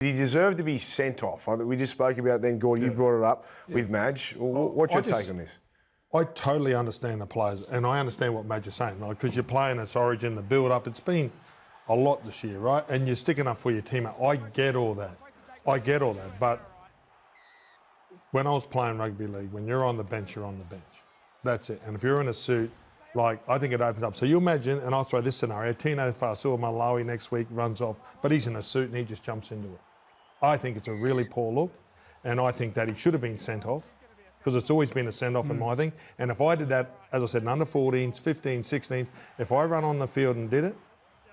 He deserved to be sent off. We just spoke about it then, Gordy. You brought it up with Madge. What's your take on this? I totally understand the players, and I understand what Madge is saying, right? Because you're playing its origin, the build-up. It's been a lot this year, right? And you're sticking up for your teammate. I get all that. But when I was playing rugby league, when you're on the bench, you're on the bench. That's it. And if you're in a suit, like, I think it opens up. So you imagine, and I'll throw this scenario, Tino Fa'asua-Malawi next week runs off, but he's in a suit and he just jumps into it. I think it's a really poor look, and I think that he should have been sent off, because it's always been a send-off in my thing. And if I did that, as I said, in under 14s, 15s, 16s, if I run on the field and did it,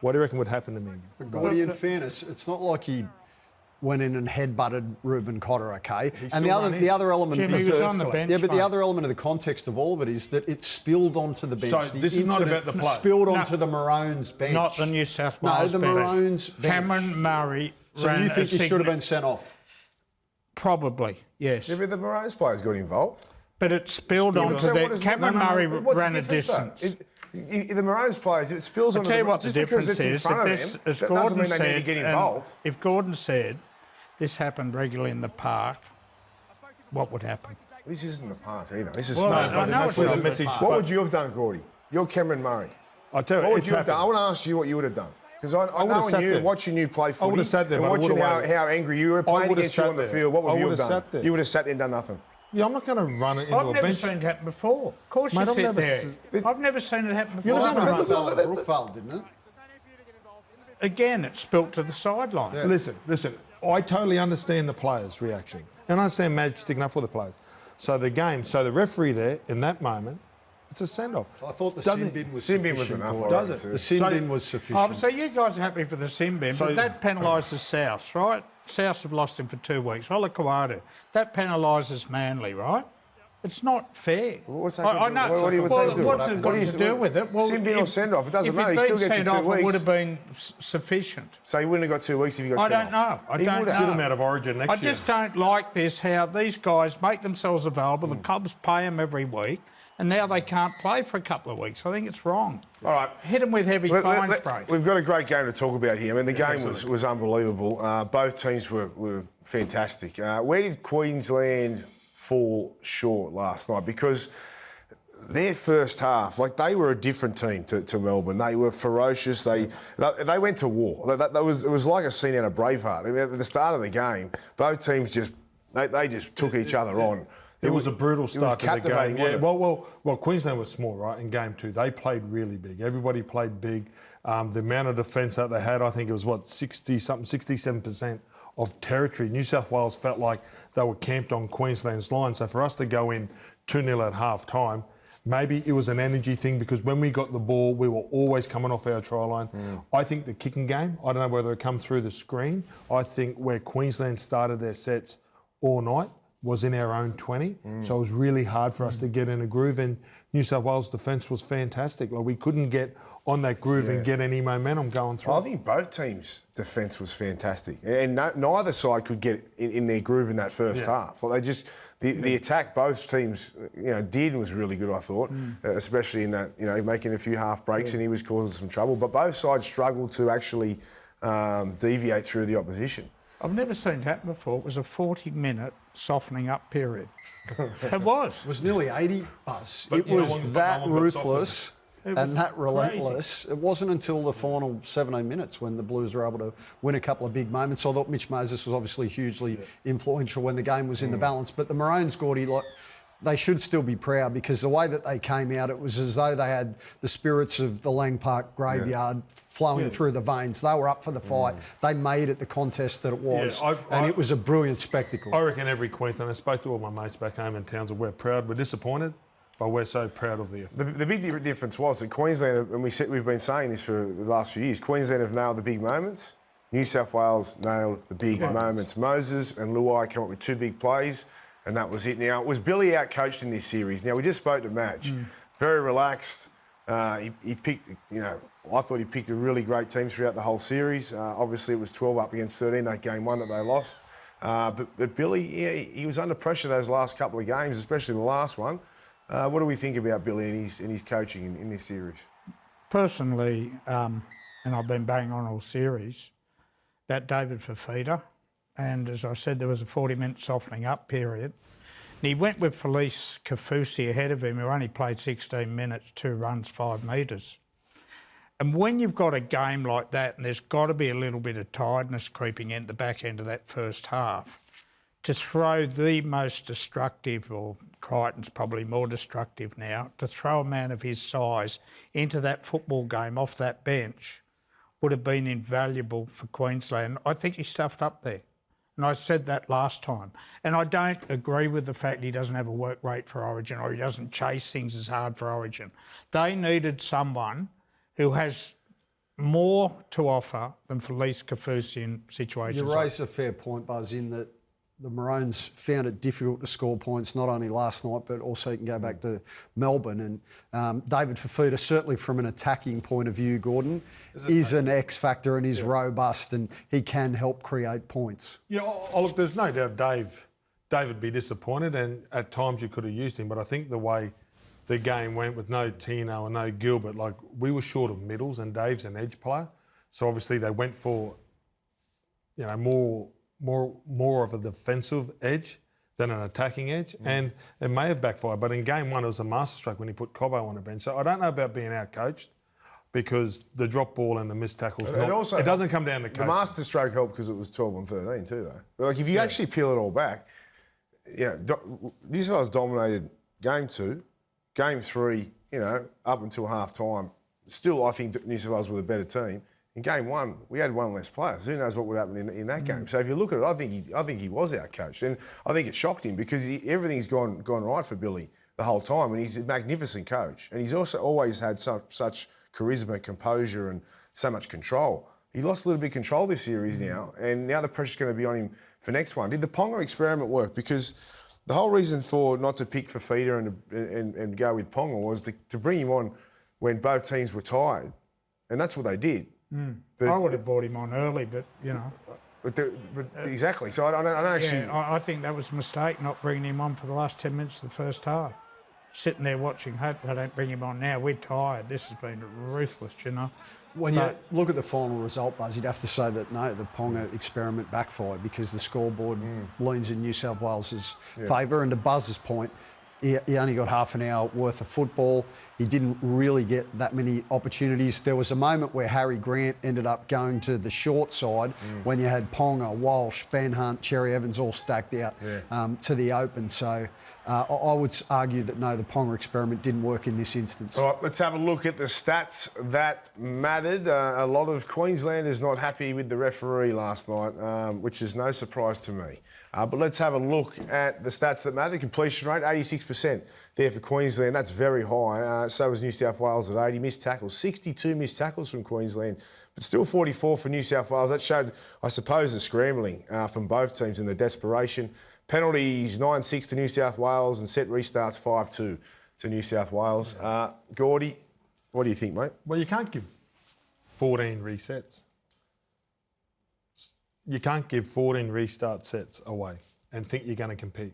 what do you reckon would happen to me? But Gordy, in fairness, it's not like he went in and headbutted Ruben Cotter, okay? And the other element Jim, he was on the bench, but the other element of the context of all of it is that it spilled onto the bench. So this is not about the play. Spilled onto the Maroons bench. Not the New South Wales bench. No, the Maroons bench. Cameron Murray. So you think he should have been sent off? Probably, yes. Yeah, but the Maroons players got involved. But it spilled onto that. Cameron Murray ran a distance. The Maroons players, if it spills on I'll tell you what the just because difference it's in is. front If of them, as that Gordon doesn't mean they need to said, get involved. if Gordon said this happened regularly in the park, what would happen? This isn't the park either. This is Well, I know it's That's not the message. What would you have done, Gordy? You're Cameron Murray. I'll tell you, What would it's you have done? I happened. want to ask you what you would have done. Because I would have know sat you, there. watching you play footy, I would have sat there, and but I would watching have waited. how angry you were I playing would have against you sat on the there. field, what I would you would have have done? sat there. You would have sat there and done nothing. Yeah, I'm not going to run it into I've a never bench. seen it happen before. Of course Mate, you I've sit never there. I've never seen it happen You're before. never It fell to Brookvale, didn't it? Again, it spilt to the sideline. Yeah. Listen, I totally understand the players' reaction. And I understand Madge sticking up for the players. So the referee there, in that moment, it's a send-off. I thought the Doesn't sin it? bin was Sin bin sufficient. was enough, Gordon. I reckon, too. The sin bin was sufficient. So you guys are happy for the sin bin, So- but that penalises South, right? South have lost him for 2 weeks. Ola Kawada, that penalises Manly, right? It's not fair. What's that I got to know. do- what do you Well, say to do? what's it got to do with it? Well, Sin bin or send-off, it doesn't matter. He If still he'd been gets you sent 2 off, weeks. it would have been sufficient. So he wouldn't have got 2 weeks if he got I sent don't know. I He don't would have. know. Sit them out of origin next I year. just don't like this, how these guys make themselves available. The clubs pay them every week, and now they can't play for a couple of weeks. I think it's wrong. All right. Hit them with heavy fines, Brace. We've got a great game to talk about here. I mean, the game was unbelievable. Both teams were fantastic. Where did Queensland fall short last night? Because their first half, like, they were a different team to Melbourne. They were ferocious. They went to war. It was like a scene out of Braveheart. I mean, at the start of the game, both teams just took each other on. It was a brutal start to the game. captivating, Yeah, wasn't it? well, Queensland was small, right, in game 2. They played really big. Everybody played big. The amount of defence that they had, I think it was, 67% of territory. New South Wales felt like they were camped on Queensland's line. So for us to go in 2-0 at half-time, maybe it was an energy thing, because when we got the ball, we were always coming off our try line. I think the kicking game, I don't know whether it come through the screen. I think where Queensland started their sets all night was in our own 20. So it was really hard for us to get in a groove, and New South Wales defence was fantastic. Like, we couldn't get on that groove and get any momentum going through. I think both teams' defence was fantastic, and neither side could get in their groove in that first half. Like, they just the attack both teams did was really good. I thought, especially in that making a few half breaks, and he was causing some trouble. But both sides struggled to actually deviate through the opposition. I've never seen it happen before. It was a 40-minute softening up period. It was. It was nearly 80 us. But It no was one- that no one got ruthless It and was that relentless. It wasn't until the final 17 minutes when the Blues were able to win a couple of big moments. I thought Mitch Moses was obviously hugely influential when the game was in the balance. But the Maroons, Gordy, they should still be proud, because the way that they came out, it was as though they had the spirits of the Lang Park graveyard flowing through the veins. They were up for the fight. They made it the contest that it was. And it was a brilliant spectacle. I reckon every Queensland, I spoke to all my mates back home in Townsville, we're proud, we're disappointed, but we're so proud of the effort. The big difference was that Queensland, and we've been saying this for the last few years, Queensland have nailed the big moments. New South Wales nailed the big moments. Moses and Luai came up with 2 big plays, and that was it. Now, was Billy out-coached in this series? Now, we just spoke to Madge. Very relaxed. He picked, I thought he picked a really great team throughout the whole series. Obviously, it was 12 up against 13, that game 1 that they lost. But Billy, he was under pressure those last couple of games, especially the last one. What do we think about Billy and his coaching in this series? Personally, and I've been banging on all series, that David Fafita, and as I said, there was a 40-minute softening up period. And he went with Felice Kafusi ahead of him, who only played 16 minutes, 2 runs, 5 metres. And when you've got a game like that, and there's got to be a little bit of tiredness creeping in the back end of that first half, to throw the most destructive, or Crichton's probably more destructive now, to throw a man of his size into that football game off that bench would have been invaluable for Queensland. I think he stuffed up there. And I said that last time. And I don't agree with the fact he doesn't have a work rate for Origin or he doesn't chase things as hard for Origin. They needed someone who has more to offer than Felice Kafusi in situations You raise a fair point, Buzz, in that the Maroons found it difficult to score points, not only last night, but also you can go back to Melbourne. And David Fafita, certainly from an attacking point of view, Gordon, is an X factor and is robust, and he can help create points. Yeah, look, there's no doubt Dave would be disappointed, and at times you could have used him, but I think the way the game went with no Tino and no Gilbert, like we were short of middles, and Dave's an edge player, so obviously they went for, you know, more of a defensive edge than an attacking edge, and it may have backfired. But in game one, it was a masterstroke when he put Cobbo on the bench. So I don't know about being out-coached, because the drop ball and the missed tackles, it doesn't come down to coaching. The masterstroke helped because it was 12 on 13 too, though. Like if you actually peel it all back, you know, New South Wales dominated game 2, game 3, you know, up until half time. Still, I think New South Wales were the better team. In game 1, we had 1 less player. So who knows what would happen in that game? So if you look at it, I think he was out-coached, and I think it shocked him because everything's gone right for Billy the whole time, and he's a magnificent coach, and he's also always had such charisma, composure, and so much control. He lost a little bit of control this series now, and now the pressure's going to be on him for next one. Did the Ponga experiment work? Because the whole reason for not to pick Fafita and go with Ponga was to bring him on when both teams were tired, and that's what they did. But, I would have brought him on early, but, you know. Exactly. So I don't actually... Yeah, I think that was a mistake, not bringing him on for the last 10 minutes of the first half. Sitting there watching, hope they don't bring him on now. We're tired. This has been ruthless, you know. When you look at the final result, Buzz, you'd have to say that, no, the Ponga experiment backfired because the scoreboard leans in New South Wales' favour. And to Buzz's point, he only got half an hour worth of football. He didn't really get that many opportunities. There was a moment where Harry Grant ended up going to the short side when you had Ponga, Walsh, Ben Hunt, Cherry Evans all stacked out to the open. So I would argue that, no, the Ponga experiment didn't work in this instance. All right, let's have a look at the stats that mattered. A lot of Queenslanders not happy with the referee last night, which is no surprise to me. But let's have a look at the stats that matter. Completion rate, 86% there for Queensland. That's very high. So was New South Wales at 80. Missed tackles, 62 missed tackles from Queensland, but still 44 for New South Wales. That showed, I suppose, the scrambling from both teams and the desperation. Penalties, 9-6 to New South Wales, and set restarts, 5-2 to New South Wales. Gordy, what do you think, mate? Well, you can't give 14 resets. You can't give 14 restart sets away and think you're going to compete.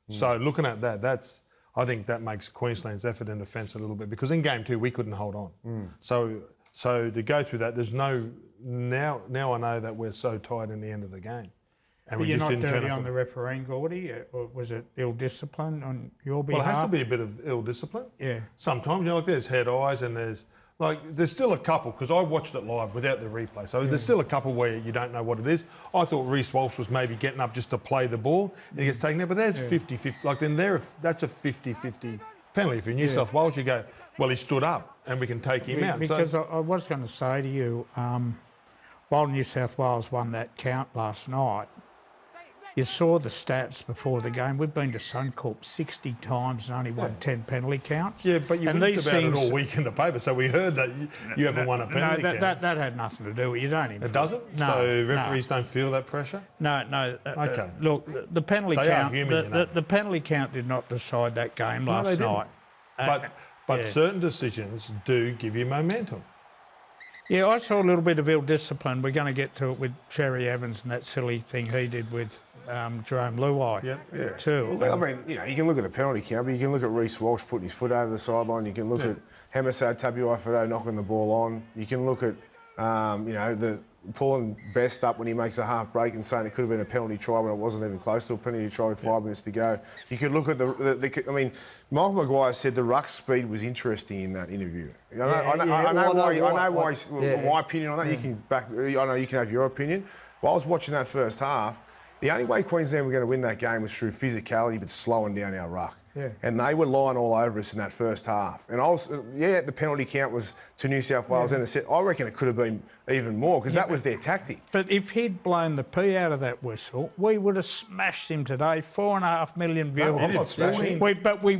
So looking at that, I think that makes Queensland's effort in defence a little bit, because in game 2 we couldn't hold on. So to go through that, there's no now I know that we're so tired in the end of the game, and we just didn't turn up. You're not dirty on the refereeing, Gordy, or was it ill discipline on your behalf? Well, it has to be a bit of ill discipline. Yeah. Sometimes, you know, like there's head eyes and there's still a couple, because I watched it live without the replay, so there's still a couple where you don't know what it is. I thought Reece Walsh was maybe getting up just to play the ball, and he gets taken out, but there's 50-50. Like, then that's a 50-50 penalty. If you're New South Wales, you go, well, he stood up and we can take him out. Because I was going to say to you, while New South Wales won that count last night, you saw the stats before the game. We've been to Suncorp 60 times and only won 10 penalty counts. Yeah, but you whinged about it all week in the paper, so we heard that you haven't won a penalty count. That had nothing to do with it. You don't even... It doesn't? No, so referees don't feel that pressure? No. Okay. Look, the penalty They count... are human, you know. The penalty count did not decide that game last night. But certain decisions do give you momentum. Yeah, I saw a little bit of ill discipline. We're going to get to it with Cherry Evans and that silly thing he did with Jerome Luai too. Well, I mean, you know, you can look at the penalty count, but you can look at Reece Walsh putting his foot over the sideline. You can look at Hemesau Tabuai-Fidow knocking the ball on. You can look at, you know, pulling Best up when he makes a half break and saying it could have been a penalty try when it wasn't even close to a penalty try with 5 minutes to go. You could look at I mean, Michael Maguire said the ruck speed was interesting in that interview. I know my opinion on that. You can I know you can have your opinion. While I was watching that first half, the only way Queensland were going to win that game was through physicality, but slowing down our ruck. Yeah. And they were lying all over us in that first half. And the penalty count was to New South Wales and the set. I reckon it could have been even more because that was their tactic. But if he'd blown the pee out of that whistle, we would have smashed him today. 4.5 million viewers. No, I'm not smashing. We would have. We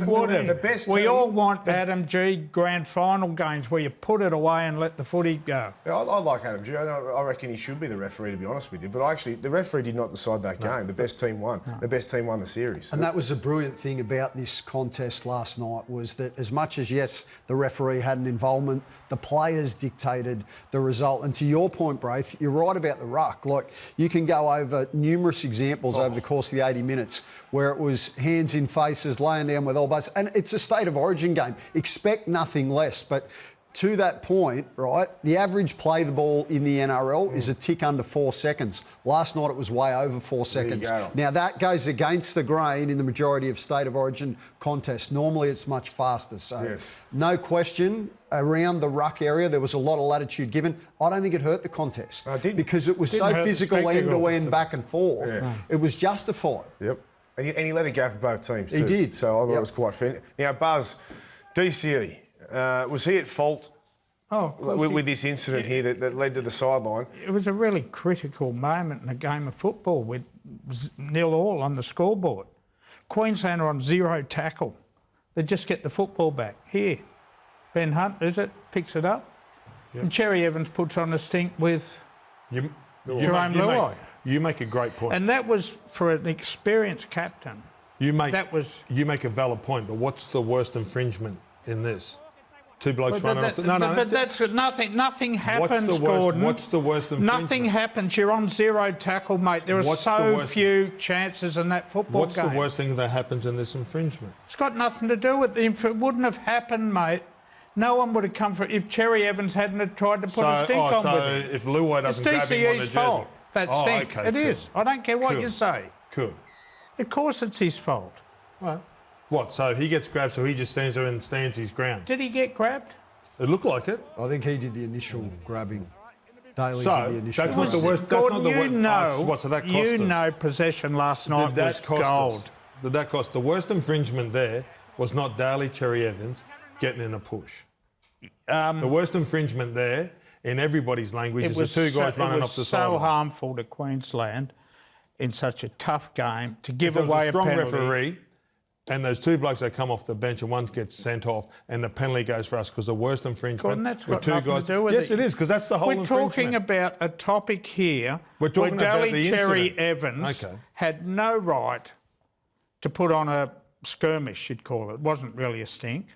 would have. The best we team- all want Adam G grand final games where you put it away and let the footy go. Yeah, I like Adam G. I reckon he should be the referee, to be honest with you. But actually, the referee did not decide that game. The best team won. The best team won the series. And that was a brilliant thing about this contest last night was that as much as, yes, the referee had an involvement, the players dictated the result. And to your point, Braith, you're right about the ruck. Like, you can go over numerous examples over the course of the 80 minutes where it was hands in faces, laying down with elbows. And it's a state of origin game. Expect nothing less. But to that point, right, the average play the ball in the NRL is a tick under 4 seconds. Last night it was way over 4 seconds. Now that goes against the grain in the majority of state of origin contests. Normally it's much faster. So no question, around the ruck area there was a lot of latitude given. I don't think it hurt the contest because it was so physical end to end, back and forth. It was justified. Yep. And he let it go for both teams too. He did. So I thought it was quite fair. Now, Buzz, DCE, was he at fault with this incident here that led to the sideline? It was a really critical moment in a game of football with 0-0 on the scoreboard. Queensland are on 0 tackle. They just get the football back. Here, Ben Hunt, picks it up. Yep. And Cherry Evans puts on a stink with Jerome Luai. You make a great point. And that was for an experienced captain. You make a valid point, but what's the worst infringement in this? Two blokes running off the... But that's nothing happens, Gordon. What's the worst infringement? Nothing happens. You're on 0 tackle, mate. There are so few chances in that football game. What's the worst thing that happens in this infringement? It's got nothing to do with it. If it wouldn't have happened, mate, no one would have come for it if Cherry Evans hadn't tried to put a stink on with him. So if Luai doesn't grab him on the jersey... fault, that stink. Okay, it is. I don't care what you say. Cool. Of course it's his fault. Well, what? So he gets grabbed, so he just stands there and stands his ground? Did he get grabbed? It looked like it. I think he did the initial grabbing. Daly so did the initial that's not the worst. Gordon, that's not the worst. So that cost us. Possession last night was gold. Did that cost? The worst infringement there was not Daly Cherry Evans getting in a push. The worst infringement there, in everybody's language, is the two guys running off the sideline. It was so harmful to Queensland in such a tough game to give away a penalty. If there was a strong referee and those two blokes that come off the bench and one gets sent off and the penalty goes for us because the worst infringement... Gordon, that's got nothing to do with it. Yes, it is, because that's the whole infringement. We're talking about a topic here where Daly Cherry Evans had no right to put on a skirmish, you'd call it. It wasn't really a stink.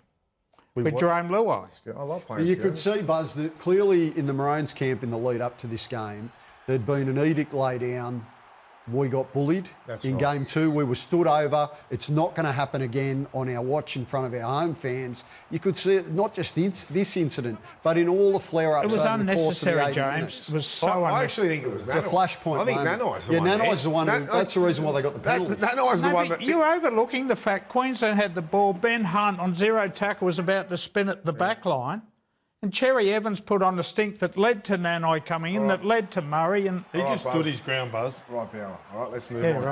With Jerome Luai. I love playing You could see, Buzz, that clearly in the Maroons camp in the lead up to this game, there'd been an edict laid down. We got bullied in game 2. We were stood over. It's not going to happen again on our watch in front of our home fans. You could see it, not just this incident, but in all the flare-ups over the course of the 80 minutes. It was so unnecessary, James. I actually think it was Nanai. It's a flashpoint. I think Nanai's the one. Nanai's the one. That's the reason why they got the penalty. Nanai's the one. You're overlooking the fact Queensland had the ball. Ben Hunt on 0 tackle was about to spin at the back line. And Cherry Evans put on a stink that led to Nanai coming in, that led to Murray. And he just stood his ground, Buzz. Right, Bauer. All right, let's move on.